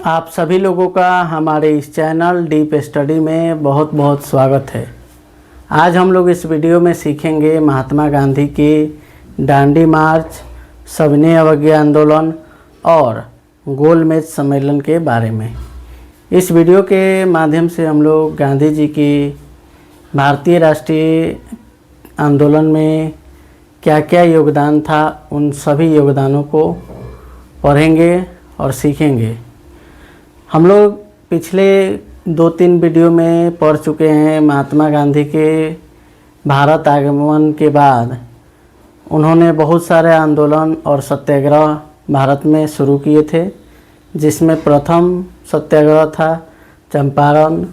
आप सभी लोगों का हमारे इस चैनल डीप स्टडी में बहुत बहुत स्वागत है। आज हम लोग इस वीडियो में सीखेंगे महात्मा गांधी के दांडी मार्च, सविनय अवज्ञा आंदोलन और गोलमेज सम्मेलन के बारे में। इस वीडियो के माध्यम से हम लोग गांधी जी की भारतीय राष्ट्रीय आंदोलन में क्या क्या योगदान था, उन सभी योगदानों को पढ़ेंगे और सीखेंगे। हम लोग पिछले 2-3 वीडियो में पढ़ चुके हैं महात्मा गांधी के भारत आगमन के बाद उन्होंने बहुत सारे आंदोलन और सत्याग्रह भारत में शुरू किए थे, जिसमें प्रथम सत्याग्रह था चंपारण,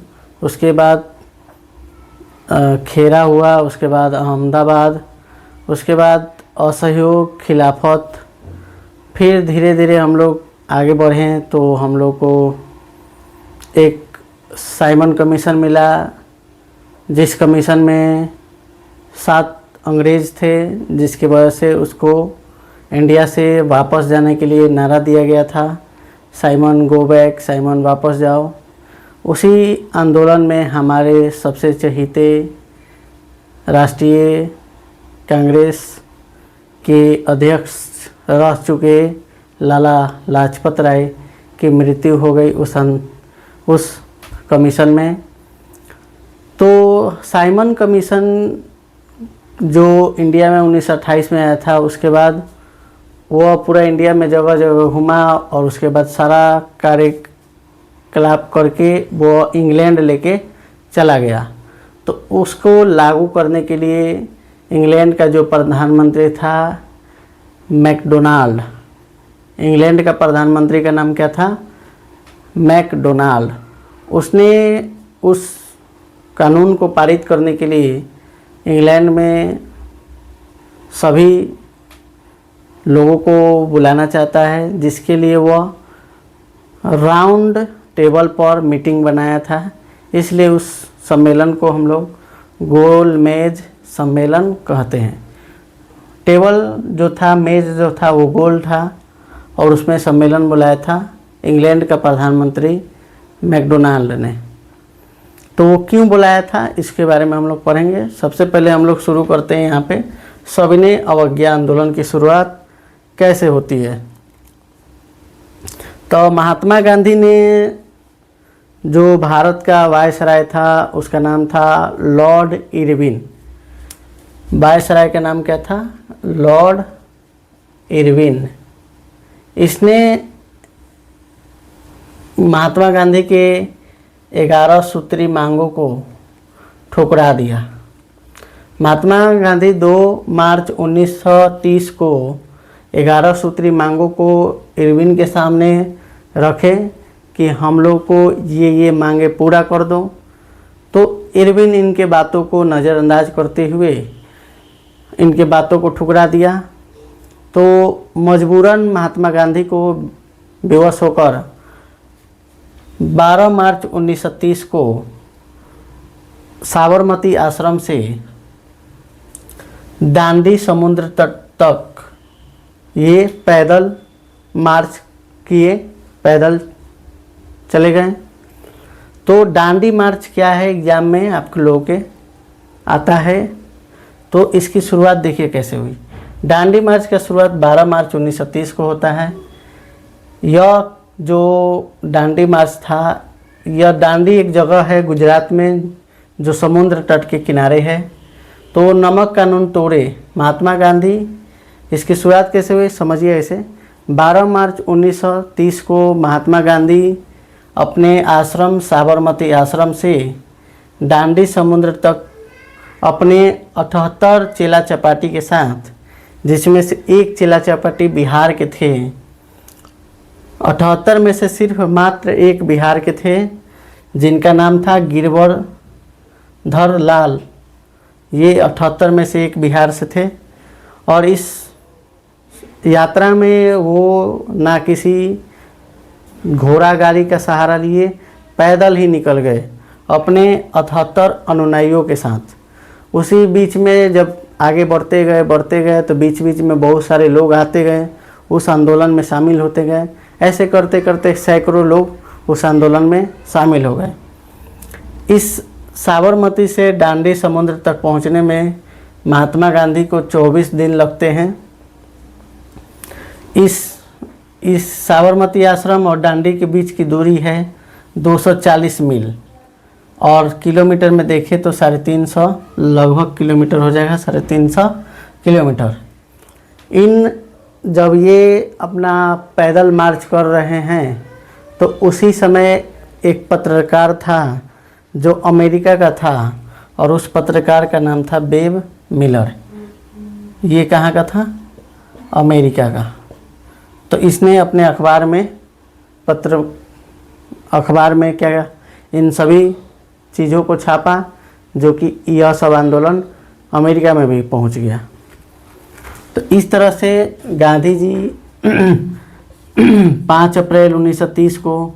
उसके बाद खेरा हुआ, उसके बाद अहमदाबाद, उसके बाद असहयोग, खिलाफत। फिर धीरे धीरे हम लोग आगे बढ़े तो हम लोग को एक साइमन कमीशन मिला, जिस कमीशन में 7 अंग्रेज़ थे, जिसकी वजह से उसको इंडिया से वापस जाने के लिए नारा दिया गया था, साइमन गो बैक, साइमन वापस जाओ। उसी आंदोलन में हमारे सबसे चहेते राष्ट्रीय कांग्रेस के अध्यक्ष रह चुके लाला लाजपत राय की मृत्यु हो गई उस कमीशन में। तो साइमन कमीशन जो इंडिया में 1928 में आया था, उसके बाद वो पूरा इंडिया में जगह जगह घुमा और उसके बाद सारा कार्यकलाप करके वो इंग्लैंड लेके चला गया। तो उसको लागू करने के लिए इंग्लैंड का जो प्रधानमंत्री था मैकडोनाल्ड, इंग्लैंड का प्रधानमंत्री का नाम क्या था? मैकडोनाल्ड। उसने उस कानून को पारित करने के लिए इंग्लैंड में सभी लोगों को बुलाना चाहता है, जिसके लिए वह राउंड टेबल पर मीटिंग बनाया था। इसलिए उस सम्मेलन को हम लोग गोलमेज सम्मेलन कहते हैं। टेबल जो था, मेज जो था वो गोल था और उसमें सम्मेलन बुलाया था इंग्लैंड का प्रधानमंत्री मैकडोनाल्ड ने। तो वो क्यों बुलाया था, इसके बारे में हम लोग पढ़ेंगे। सबसे पहले हम लोग शुरू करते हैं यहाँ पे सविनय अवज्ञा आंदोलन की शुरुआत कैसे होती है। तो महात्मा गांधी ने जो भारत का वायसराय था उसका नाम था लॉर्ड इरविन। वायसराय का नाम क्या था? Lord Irwin. इसने महात्मा गांधी के 11 सूत्री मांगों को ठुकरा दिया। महात्मा गांधी 2 मार्च 1930 को 11 सूत्री मांगों को इरविन के सामने रखे कि हम लोग को ये मांगे पूरा कर दो। तो इरविन इनके बातों को नज़रअंदाज करते हुए इनके बातों को ठुकरा दिया। तो मजबूरन महात्मा गांधी को बेवश होकर 12 मार्च 1930 को साबरमती आश्रम से दांडी समुद्र तट तक ये पैदल मार्च किए, पैदल चले गए। तो दांडी मार्च क्या है, एग्जाम में आपके लोगों के आता है। तो इसकी शुरुआत देखिए कैसे हुई। दांडी मार्च का शुरुआत 12 मार्च 1930 को होता है। यह जो दांडी मार्च था, यह दांडी एक जगह है गुजरात में जो समुद्र तट के किनारे है। तो नमक कानून तोड़े महात्मा गांधी, इसकी शुरुआत कैसे हुई समझिए ऐसे। 12 मार्च 1930 को महात्मा गांधी अपने आश्रम साबरमती आश्रम से दांडी समुद्र तक अपने 78 चेला चपाटी के साथ, जिसमें से एक चेला चपाटी बिहार के थे, 78 में से सिर्फ मात्र एक बिहार के थे, जिनका नाम था गिरवरधर लाल। ये 78 में से एक बिहार से थे। और इस यात्रा में वो ना किसी घोड़ा गाड़ी का सहारा लिए, पैदल ही निकल गए अपने 78 अनुयायियों के साथ। उसी बीच में जब आगे बढ़ते गए तो बीच बीच में बहुत सारे लोग आते गए, उस आंदोलन में शामिल होते गए। ऐसे करते करते सैकड़ों लोग उस आंदोलन में शामिल हो गए। इस साबरमती से डांडी समुद्र तक पहुंचने में महात्मा गांधी को 24 दिन लगते हैं। इस साबरमती आश्रम और डांडी के बीच की दूरी है 240 मील, और किलोमीटर में देखें तो 350 लगभग किलोमीटर हो जाएगा, 350 किलोमीटर। जब ये अपना पैदल मार्च कर रहे हैं तो उसी समय एक पत्रकार था जो अमेरिका का था, और उस पत्रकार का नाम था बेब मिलर। ये कहाँ का था? अमेरिका का। तो इसने अपने अखबार में क्या इन सभी चीज़ों को छापा, जो कि यह सब आंदोलन अमेरिका में भी पहुंच गया। तो इस तरह से गांधी जी 5 अप्रैल 1930 को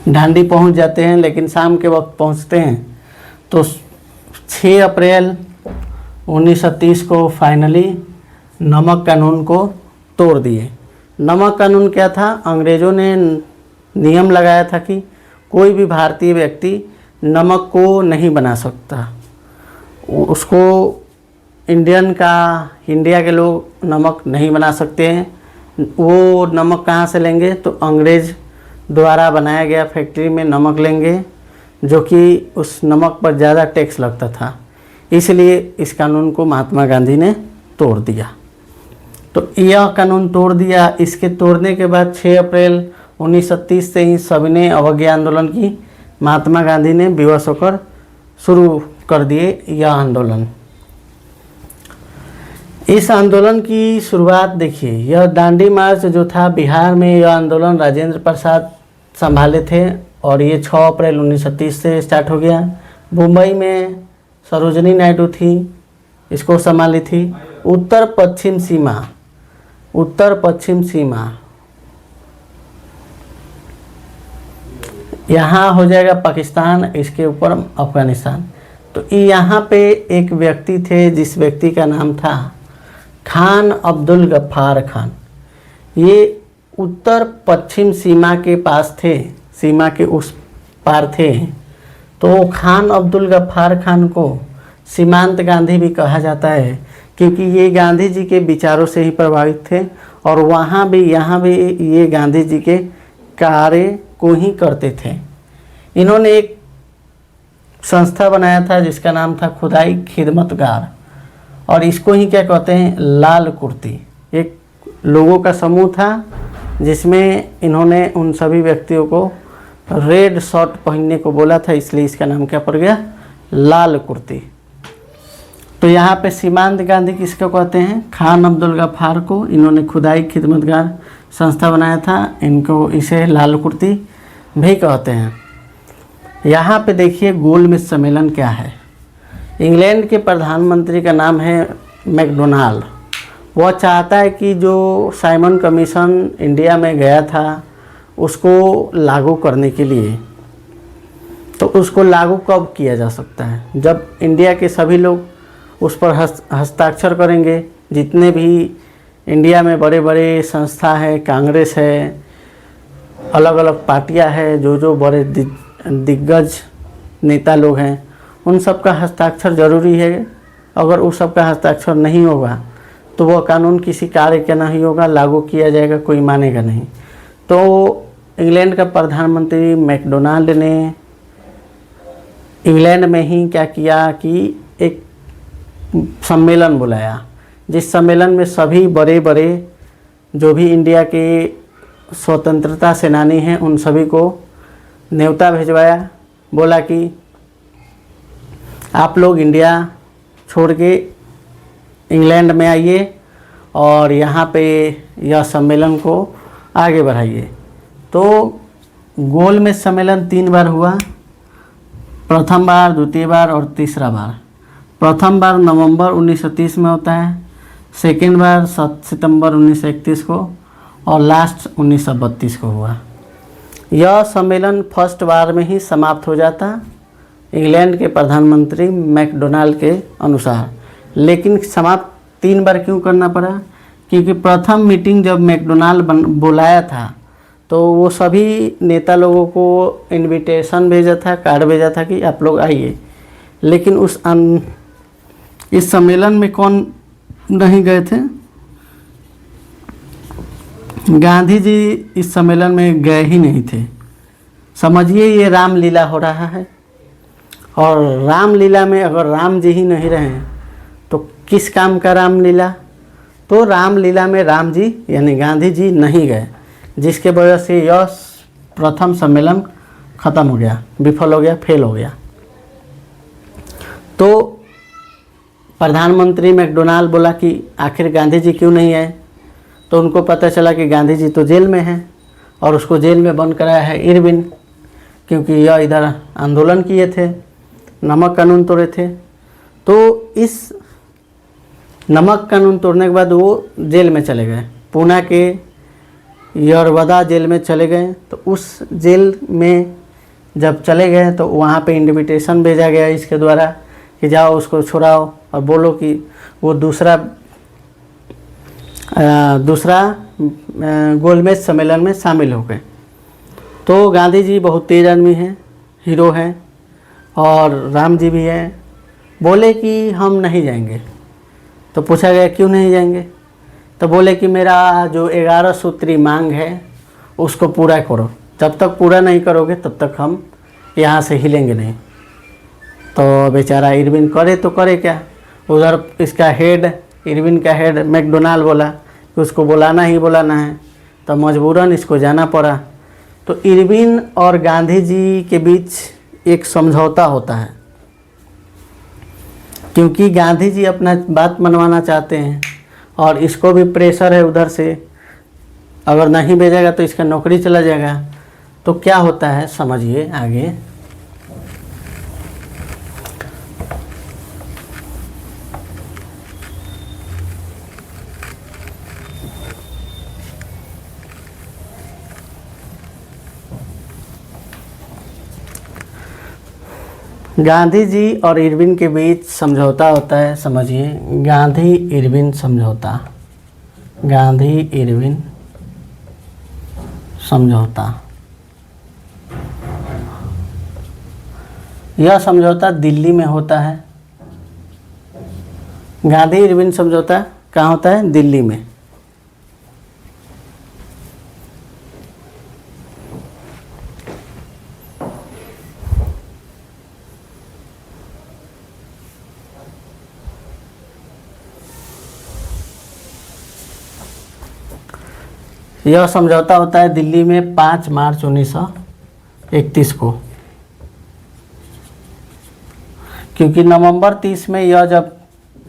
डांडी पहुंच जाते हैं, लेकिन शाम के वक्त पहुंचते हैं। तो 6 अप्रैल 1930 को फाइनली नमक कानून को तोड़ दिए। नमक कानून क्या था? अंग्रेज़ों ने नियम लगाया था कि कोई भी भारतीय व्यक्ति नमक को नहीं बना सकता। उसको इंडिया के लोग नमक नहीं बना सकते हैं। वो नमक कहाँ से लेंगे? तो अंग्रेज़ द्वारा बनाया गया फैक्ट्री में नमक लेंगे, जो कि उस नमक पर ज़्यादा टैक्स लगता था। इसलिए इस कानून को महात्मा गांधी ने तोड़ दिया। तो यह कानून तोड़ दिया। इसके तोड़ने के बाद 6 अप्रैल 1930 से ही सविनय अवज्ञा आंदोलन की महात्मा गांधी ने विवश होकर शुरू कर दिए यह आंदोलन। इस आंदोलन की शुरुआत देखिए, यह दांडी मार्च जो था बिहार में, यह आंदोलन राजेंद्र प्रसाद संभाले थे और ये 6 अप्रैल 1930 से स्टार्ट हो गया। मुंबई में सरोजनी नायडू थी, इसको संभाली थी। उत्तर पश्चिम सीमा यहाँ हो जाएगा पाकिस्तान, इसके ऊपर अफगानिस्तान। तो यहाँ पे एक व्यक्ति थे जिस व्यक्ति का नाम था खान अब्दुल गफ्फार खान। ये उत्तर पश्चिम सीमा के पास थे, सीमा के उस पार थे। तो खान अब्दुल गफ्फार खान को सीमांत गांधी भी कहा जाता है, क्योंकि ये गांधी जी के विचारों से ही प्रभावित थे और यहाँ भी ये गांधी जी के कार्य को ही करते थे। इन्होंने एक संस्था बनाया था जिसका नाम था खुदाई खिदमतगार, और इसको ही क्या कहते हैं? लाल कुर्ती। एक लोगों का समूह था जिसमें इन्होंने उन सभी व्यक्तियों को रेड शर्ट पहनने को बोला था, इसलिए इसका नाम क्या पड़ गया? लाल कुर्ती। तो यहाँ पे सीमांत गांधी किसको कहते हैं? खान अब्दुल गफ्फार को। इन्होंने खुदाई खिदमतगार संस्था बनाया था, इनको इसे लाल कुर्ती भी कहते हैं। यहाँ पे देखिए गोलमेज सम्मेलन क्या है। इंग्लैंड के प्रधानमंत्री का नाम है मैकडोनाल्ड। वह चाहता है कि जो साइमन कमीशन इंडिया में गया था उसको लागू करने के लिए, तो उसको लागू कब किया जा सकता है? जब इंडिया के सभी लोग उस पर हस्ताक्षर करेंगे। जितने भी इंडिया में बड़े बड़े संस्था है, कांग्रेस है, अलग अलग पार्टियां हैं, जो बड़े दिग्गज नेता लोग हैं, उन सब का हस्ताक्षर ज़रूरी है। अगर उस सब का हस्ताक्षर नहीं होगा तो वह कानून किसी कार्य का नहीं होगा, लागू किया जाएगा, कोई मानेगा नहीं। तो इंग्लैंड का प्रधानमंत्री मैकडोनाल्ड ने इंग्लैंड में ही क्या किया कि एक सम्मेलन बुलाया, जिस सम्मेलन में सभी बड़े बड़े जो भी इंडिया के स्वतंत्रता सेनानी हैं उन सभी को न्योता भिजवाया। बोला कि आप लोग इंडिया छोड़ के इंग्लैंड में आइए और यहाँ पे यह सम्मेलन को आगे बढ़ाइए। तो गोलमेज सम्मेलन 3 बार हुआ, प्रथम बार, द्वितीय बार और तीसरा बार। प्रथम बार नवंबर 1930 में होता है, सेकेंड बार 7 सितंबर 1931 को और लास्ट 1932 को हुआ। यह सम्मेलन फर्स्ट बार में ही समाप्त हो जाता इंग्लैंड के प्रधानमंत्री मैकडोनाल्ड के अनुसार। लेकिन समाप्त 3 बार क्यों करना पड़ा? क्योंकि प्रथम मीटिंग जब मैकडोनाल्ड बुलाया था तो वो सभी नेता लोगों को इनविटेशन भेजा था, कार्ड भेजा था कि आप लोग आइए, लेकिन इस सम्मेलन में कौन नहीं गए थे? गांधी जी इस सम्मेलन में गए ही नहीं थे। समझिए ये रामलीला हो रहा है, और रामलीला में अगर राम जी ही नहीं रहे तो किस काम का रामलीला? तो रामलीला में राम जी यानी गांधी जी नहीं गए, जिसके वजह से यह प्रथम सम्मेलन खत्म हो गया, विफल हो गया, फेल हो गया। तो प्रधानमंत्री मैकडोनाल्ड बोला कि आखिर गांधी जी क्यों नहीं आए? तो उनको पता चला कि गांधी जी तो जेल में हैं, और उसको जेल में बंद कराया है इरविन, क्योंकि यह इधर आंदोलन किए थे, नमक कानून तोड़े थे। तो इस नमक कानून तोड़ने के बाद वो जेल में चले गए, पूना के यरवदा जेल में चले गए। तो उस जेल में जब चले गए तो वहाँ पे इनविटेशन भेजा गया इसके द्वारा कि जाओ उसको छुड़ाओ और बोलो कि वो दूसरा गोलमेज सम्मेलन में शामिल हो गए। तो गांधी जी बहुत तेज आदमी हैं, हीरो हैं, और राम जी भी हैं। बोले कि हम नहीं जाएंगे। तो पूछा गया क्यों नहीं जाएंगे? तो बोले कि मेरा जो 11 सूत्री मांग है उसको पूरा करो, जब तक पूरा नहीं करोगे तब तक हम यहाँ से हिलेंगे नहीं। तो बेचारा इरविन करे तो करे क्या? उधर इसका हेड, इरविन का हेड मैकडोनाल्ड बोला कि उसको बुलाना ही बुलाना है, तो मजबूरन इसको जाना पड़ा। तो इरविन और गांधी जी के बीच एक समझौता होता है, क्योंकि गांधी जी अपना बात मनवाना चाहते हैं और इसको भी प्रेशर है उधर से, अगर नहीं भेजेगा तो इसका नौकरी चला जाएगा। तो क्या होता है समझिए आगे। गांधी जी और इरविन के बीच समझौता होता है, समझिए, गांधी इरविन समझौता, गांधी इरविन समझौता। यह समझौता दिल्ली में होता है। गांधी इरविन समझौता कहाँ होता है? दिल्ली में। यह समझौता होता है दिल्ली में 5 मार्च 1931 को, क्योंकि नवंबर 30 में यह जब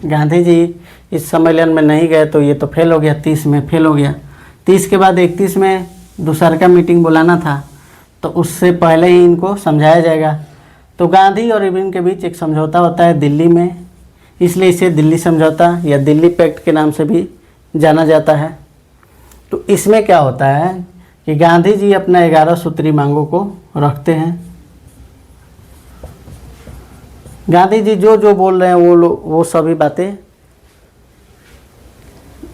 गांधी जी इस सम्मेलन में नहीं गए तो ये तो फेल हो गया, 30 में फेल हो गया। 30 के बाद 31 में दूसरा का मीटिंग बुलाना था, तो उससे पहले ही इनको समझाया जाएगा। तो गांधी और इरविन के बीच एक समझौता होता है दिल्ली में, इसलिए इसे दिल्ली समझौता या दिल्ली पैक्ट के नाम से भी जाना जाता है। तो इसमें क्या होता है कि गांधी जी अपना 11 सूत्री मांगों को रखते हैं। गांधी जी जो जो बोल रहे हैं वो सभी बातें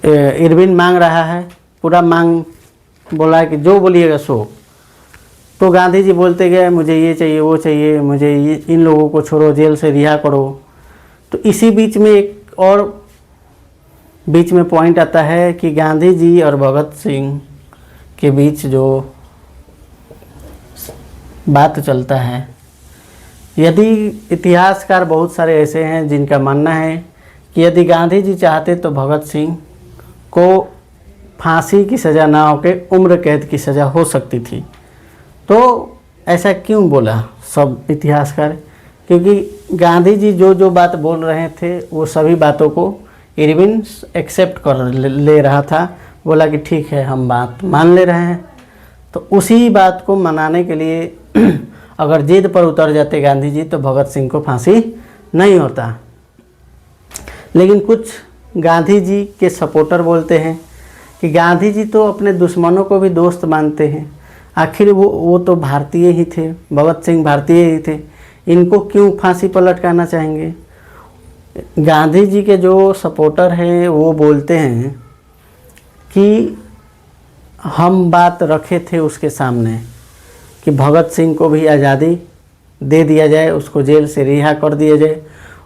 इरविन मांग रहा है, पूरा मांग बोला है कि जो बोलिएगा सो। तो गांधी जी बोलते गए मुझे ये चाहिए, वो चाहिए, मुझे इन लोगों को छोड़ो, जेल से रिहा करो। तो इसी बीच में एक और बीच में पॉइंट आता है कि गांधी जी और भगत सिंह के बीच जो बात चलता है, यदि इतिहासकार बहुत सारे ऐसे हैं जिनका मानना है कि यदि गांधी जी चाहते तो भगत सिंह को फांसी की सज़ा ना होकर उम्र कैद की सज़ा हो सकती थी। तो ऐसा क्यों बोला सब इतिहासकार? क्योंकि गांधी जी जो जो बात बोल रहे थे वो सभी बातों को इरविन एक्सेप्ट कर ले रहा था, बोला कि ठीक है हम बात मान ले रहे हैं। तो उसी बात को मनाने के लिए अगर जिद पर उतर जाते गांधी जी तो भगत सिंह को फांसी नहीं होता। लेकिन कुछ गांधी जी के सपोर्टर बोलते हैं कि गांधी जी तो अपने दुश्मनों को भी दोस्त मानते हैं, आखिर वो तो भारतीय ही थे, भगत सिंह भारतीय ही थे, इनको क्यों फांसी पर लटकाना चाहेंगे। गांधी जी के जो सपोर्टर हैं वो बोलते हैं कि हम बात रखे थे उसके सामने कि भगत सिंह को भी आज़ादी दे दिया जाए, उसको जेल से रिहा कर दिया जाए,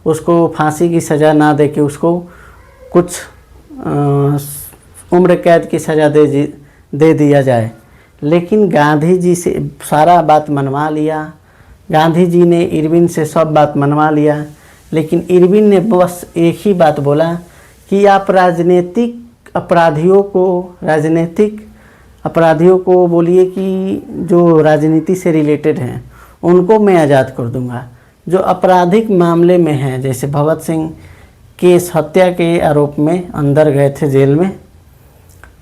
उसको फांसी की सज़ा ना दे के उसको कुछ उम्र कैद की सज़ा दे दिया जाए। लेकिन गांधी जी से सारा बात मनवा लिया, गांधी जी ने इरविन से सब बात मनवा लिया, लेकिन इरविन ने बस एक ही बात बोला कि आप राजनीतिक अपराधियों को बोलिए कि जो राजनीति से रिलेटेड हैं उनको मैं आज़ाद कर दूंगा। जो आपराधिक मामले में हैं, जैसे भगत सिंह केस हत्या के आरोप में अंदर गए थे जेल में,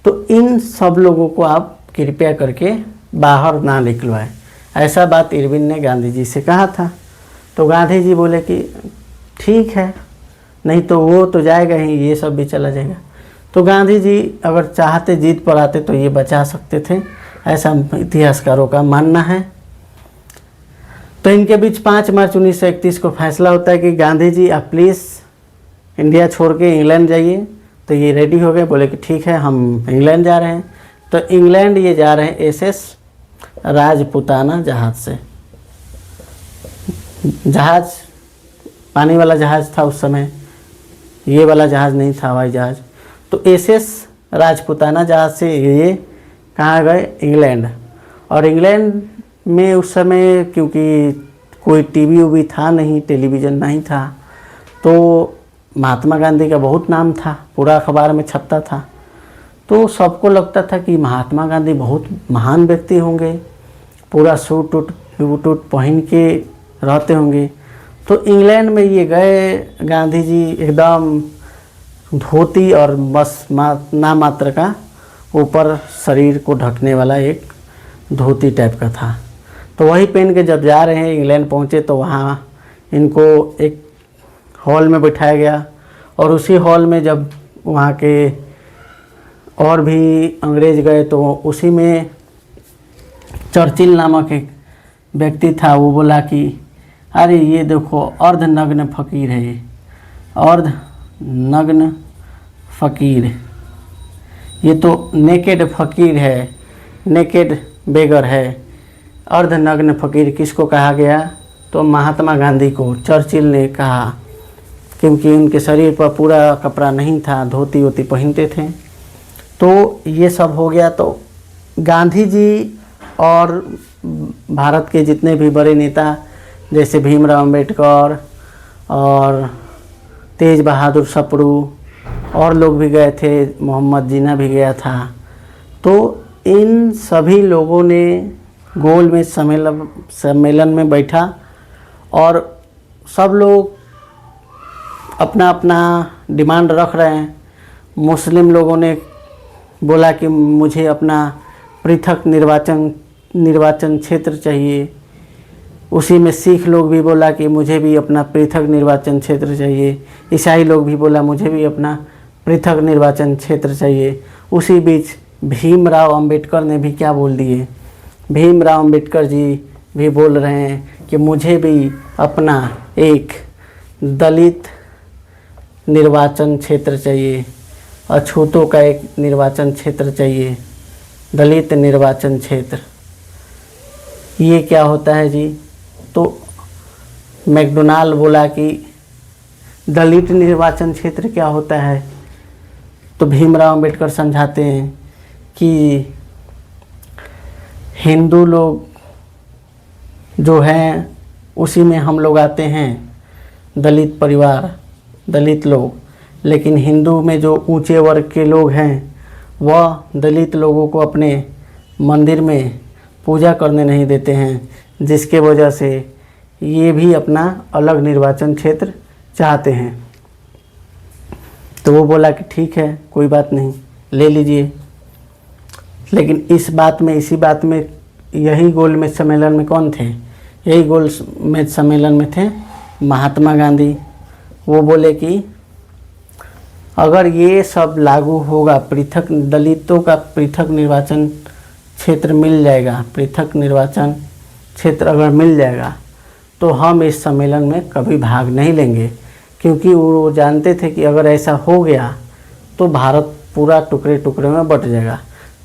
तो इन सब लोगों को आप कृपया करके बाहर ना निकलवाएं। ऐसा बात इरविन ने गांधी जी से कहा था। तो गांधी जी बोले कि ठीक है, नहीं तो वो तो जाएगा ही, ये सब भी चला जाएगा। तो गांधी जी अगर चाहते जीत पर आते तो ये बचा सकते थे, ऐसा इतिहासकारों का मानना है। तो इनके बीच 5 मार्च 1931 को फैसला होता है कि गांधी जी आप प्लीज़ इंडिया छोड़ के इंग्लैंड जाइए। तो ये रेडी हो गए, बोले कि ठीक है हम इंग्लैंड जा रहे हैं। तो इंग्लैंड ये जा रहे हैं एसएस राजपुताना जहाज़ से। जहाज़ पानी वाला जहाज़ था उस समय, ये वाला जहाज़ नहीं था, हवाई जहाज़। तो एसएस राजपुताना जहाज़ से ये कहाँ गए? इंग्लैंड। और इंग्लैंड में उस समय क्योंकि कोई टीवी उवी था नहीं, टेलीविज़न नहीं था, तो महात्मा गांधी का बहुत नाम था, पूरा अखबार में छपता था। तो सबको लगता था कि महात्मा गांधी बहुत महान व्यक्ति होंगे, पूरा सूट वूट पहन के रहते होंगे। तो इंग्लैंड में ये गए गांधी जी, एकदम धोती और बस नामात्र का ऊपर शरीर को ढकने वाला एक धोती टाइप का था। तो वही पहन के जब जा रहे हैं इंग्लैंड पहुँचे, तो वहाँ इनको एक हॉल में बिठाया गया। और उसी हॉल में जब वहाँ के और भी अंग्रेज गए तो उसी में चर्चिल नामक एक व्यक्ति था। वो बोला कि अरे ये देखो अर्धनग्न फ़कीर है, अर्धनग्न फ़कीर, ये तो नेकेड फ़कीर है, नेकेड बेगर है। अर्धनग्न फ़कीर किसको कहा गया? तो महात्मा गांधी को चर्चिल ने कहा, क्योंकि उनके शरीर पर पूरा कपड़ा नहीं था, धोती वोती पहनते थे। तो ये सब हो गया। तो गांधी जी और भारत के जितने भी बड़े नेता जैसे भीमराव अम्बेडकर और तेज बहादुर सप्रू और लोग भी गए थे, मोहम्मद जिन्ना भी गया था। तो इन सभी लोगों ने गोल में सम्मेलन में बैठा और सब लोग अपना अपना डिमांड रख रहे हैं। मुस्लिम लोगों ने बोला कि मुझे अपना पृथक निर्वाचन क्षेत्र चाहिए। उसी में सिख लोग भी बोला कि मुझे भी अपना पृथक निर्वाचन क्षेत्र चाहिए। ईसाई लोग भी बोला मुझे भी अपना पृथक निर्वाचन क्षेत्र चाहिए। उसी बीच भीमराव अंबेडकर ने भी क्या बोल दिए? भीमराव अंबेडकर जी भी बोल रहे हैं कि मुझे भी अपना एक दलित निर्वाचन क्षेत्र चाहिए, अछूतों का एक निर्वाचन क्षेत्र चाहिए, दलित निर्वाचन क्षेत्र। ये क्या होता है जी? तो मैकडोनाल्ड बोला कि दलित निर्वाचन क्षेत्र क्या होता है? तो भीमराव अंबेडकर समझाते हैं कि हिंदू लोग जो हैं उसी में हम लोग आते हैं, दलित परिवार, दलित लोग। लेकिन हिंदू में जो ऊंचे वर्ग के लोग हैं वह दलित लोगों को अपने मंदिर में पूजा करने नहीं देते हैं, जिसके वजह से ये भी अपना अलग निर्वाचन क्षेत्र चाहते हैं। तो वो बोला कि ठीक है, कोई बात नहीं, ले लीजिए। लेकिन इसी बात में यही गोल मेज सम्मेलन में कौन थे? यही गोल मेज सम्मेलन में थे महात्मा गांधी। वो बोले कि अगर ये सब लागू होगा, पृथक दलितों का पृथक निर्वाचन क्षेत्र मिल जाएगा, पृथक निर्वाचन क्षेत्र अगर मिल जाएगा तो हम इस सम्मेलन में कभी भाग नहीं लेंगे, क्योंकि वो जानते थे कि अगर ऐसा हो गया तो भारत पूरा टुकड़े टुकड़े में बट जाएगा।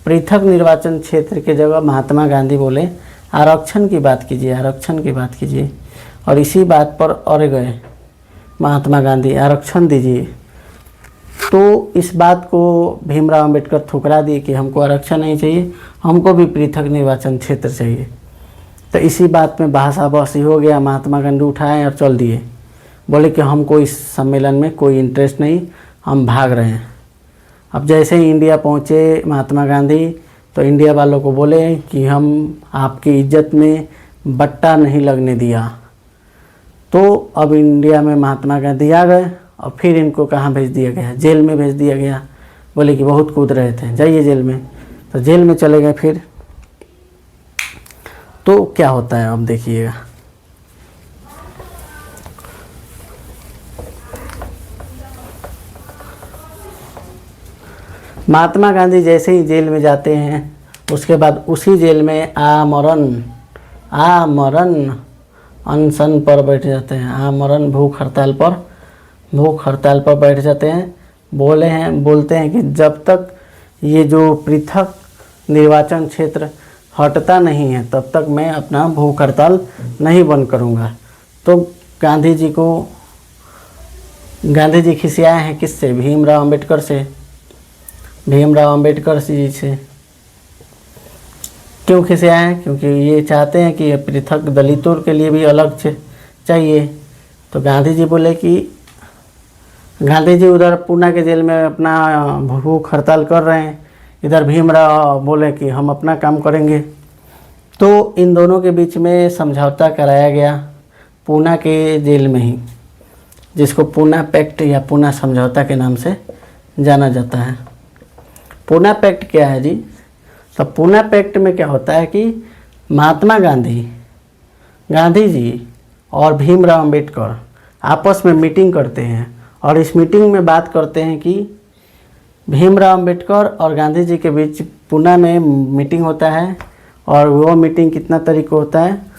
पृथक निर्वाचन क्षेत्र के जगह महात्मा गांधी बोले आरक्षण की बात कीजिए, आरक्षण की बात कीजिए, और इसी बात पर अड़े गए महात्मा गांधी, आरक्षण दीजिए। तो इस बात को भीमराव अंबेडकर ठुकरा दिए कि हमको आरक्षण नहीं चाहिए, हमको भी पृथक निर्वाचन क्षेत्र चाहिए। तो इसी बात में बहसा बहसी हो गया। महात्मा गांधी उठाए और चल दिए, बोले कि हमको इस सम्मेलन में कोई इंटरेस्ट नहीं, हम भाग रहे हैं। अब जैसे ही इंडिया पहुँचे महात्मा गांधी, तो इंडिया वालों को बोले कि हम आपकी इज्जत में बट्टा नहीं लगने दिया। तो अब इंडिया में महात्मा गांधी आ गए और फिर इनको कहाँ भेज दिया गया, जेल में भेज दिया गया। बोले कि बहुत कूद रहे थे, जाइए जेल में। तो जेल में चले गए। फिर तो क्या होता है अब देखिएगा। महात्मा गांधी जैसे ही जेल में जाते हैं, उसके बाद उसी जेल में आमरण अनशन पर बैठ जाते हैं। आमरण भूख हड़ताल पर बैठ जाते हैं। बोलते हैं कि जब तक ये जो पृथक निर्वाचन क्षेत्र हटता नहीं है तब तक मैं अपना भूख हड़ताल नहीं बंद करूँगा। तो गांधी जी खिसियाए हैं किससे? भीमराव अंबेडकर से। भीमराव अंबेडकर जी से क्यों खिसियाए हैं? क्योंकि ये चाहते हैं कि पृथक दलितों के लिए भी अलग चाहिए। तो गांधी जी बोले कि गांधी जी उधर पूना के जेल में अपना भूख हड़ताल कर रहे हैं, इधर भीमराव बोले कि हम अपना काम करेंगे। तो इन दोनों के बीच में समझौता कराया गया पूना के जेल में ही, जिसको पूना पैक्ट या पूना समझौता के नाम से जाना जाता है। पूना पैक्ट क्या है जी? तो पूना पैक्ट में क्या होता है कि महात्मा गांधी जी और भीमराव अंबेडकर आपस में मीटिंग करते हैं, और इस मीटिंग में बात करते हैं कि भीमराव अंबेडकर और गांधी जी के बीच पूना में मीटिंग होता है। और वो मीटिंग कितना तारीख को होता है?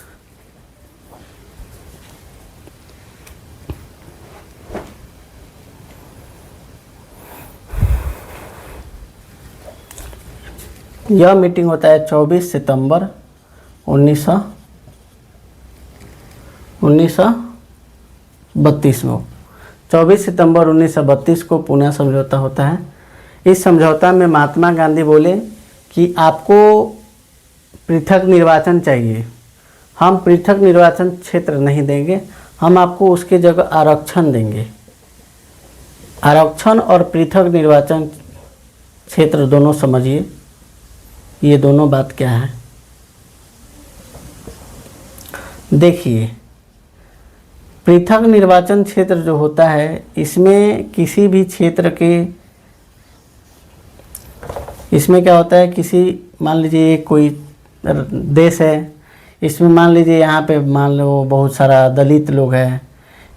यह मीटिंग होता है 24 सितंबर 1932 में। 24 सितंबर 1932 को पूना समझौता होता है। इस समझौता में महात्मा गांधी बोले कि आपको पृथक निर्वाचन चाहिए, हम पृथक निर्वाचन क्षेत्र नहीं देंगे, हम आपको उसके जगह आरक्षण देंगे। आरक्षण और पृथक निर्वाचन क्षेत्र दोनों समझिए, ये दोनों बात क्या है। देखिए, पृथक निर्वाचन क्षेत्र जो होता है, इसमें किसी भी क्षेत्र के, इसमें क्या होता है, किसी मान लीजिए कोई देश है, इसमें मान लीजिए यहाँ पे मान लो बहुत सारा दलित लोग हैं,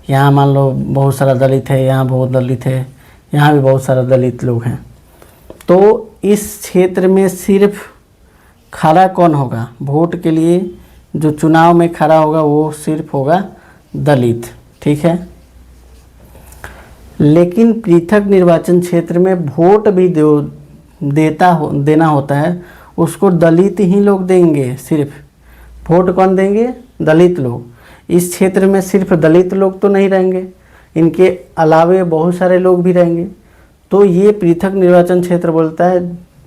यहाँ मान लो बहुत सारा दलित है, यहाँ बहुत दलित है, यहाँ भी बहुत सारा दलित लोग हैं। तो इस क्षेत्र में सिर्फ खड़ा कौन होगा? वोट के लिए जो चुनाव में खड़ा होगा वो सिर्फ होगा दलित, ठीक है। लेकिन पृथक निर्वाचन क्षेत्र में वोट भी देना होता है, उसको दलित ही लोग देंगे। सिर्फ वोट कौन देंगे? दलित लोग। इस क्षेत्र में सिर्फ दलित लोग तो नहीं रहेंगे, इनके अलावे बहुत सारे लोग भी रहेंगे। तो ये पृथक निर्वाचन क्षेत्र बोलता है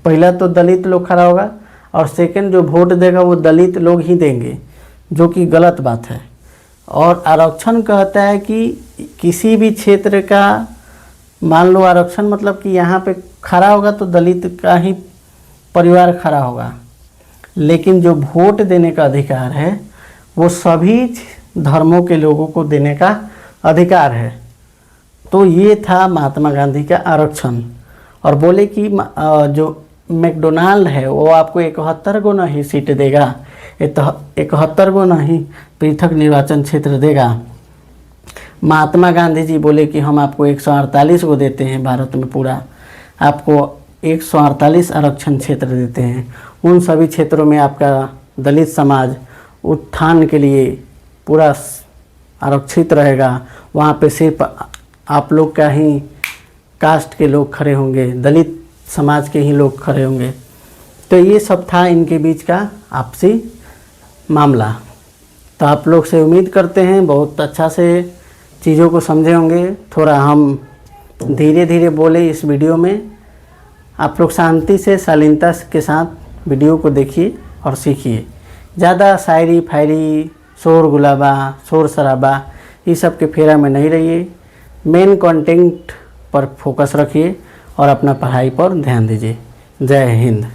पहला तो दलित लोग खड़ा होगा, और सेकंड जो वोट देगा वो दलित लोग ही देंगे, जो कि गलत बात है। और आरक्षण कहता है कि किसी भी क्षेत्र का, मान लो आरक्षण मतलब कि यहाँ पे खड़ा होगा तो दलित का ही परिवार खड़ा होगा, लेकिन जो वोट देने का अधिकार है वो सभी धर्मों के लोगों को देने का अधिकार है। तो ये था महात्मा गांधी का आरक्षण। और बोले कि जो मैकडोनाल्ड है वो आपको 71 गुना ही सीट देगा, 71 गुना ही पृथक निर्वाचन क्षेत्र देगा। महात्मा गांधी जी बोले कि हम आपको 148 को देते हैं, भारत में पूरा आपको 148 आरक्षण क्षेत्र देते हैं। उन सभी क्षेत्रों में आपका दलित समाज उत्थान के लिए पूरा आरक्षित रहेगा। वहाँ पे सिर्फ आप लोग का ही कास्ट के लोग खड़े होंगे, दलित समाज के ही लोग खड़े होंगे। तो ये सब था इनके बीच का आपसी मामला। तो आप लोग से उम्मीद करते हैं बहुत अच्छा से चीज़ों को समझे होंगे। थोड़ा हम धीरे धीरे बोले इस वीडियो में, आप लोग शांति से शालीनता के साथ वीडियो को देखिए और सीखिए। ज़्यादा शायरी फायरी, शोर गुलाबा, शोर शराबा ये सब के फेरा में नहीं रहिए। मेन कंटेंट पर फोकस रखिए और अपना पढ़ाई पर ध्यान दीजिए। जय हिंद।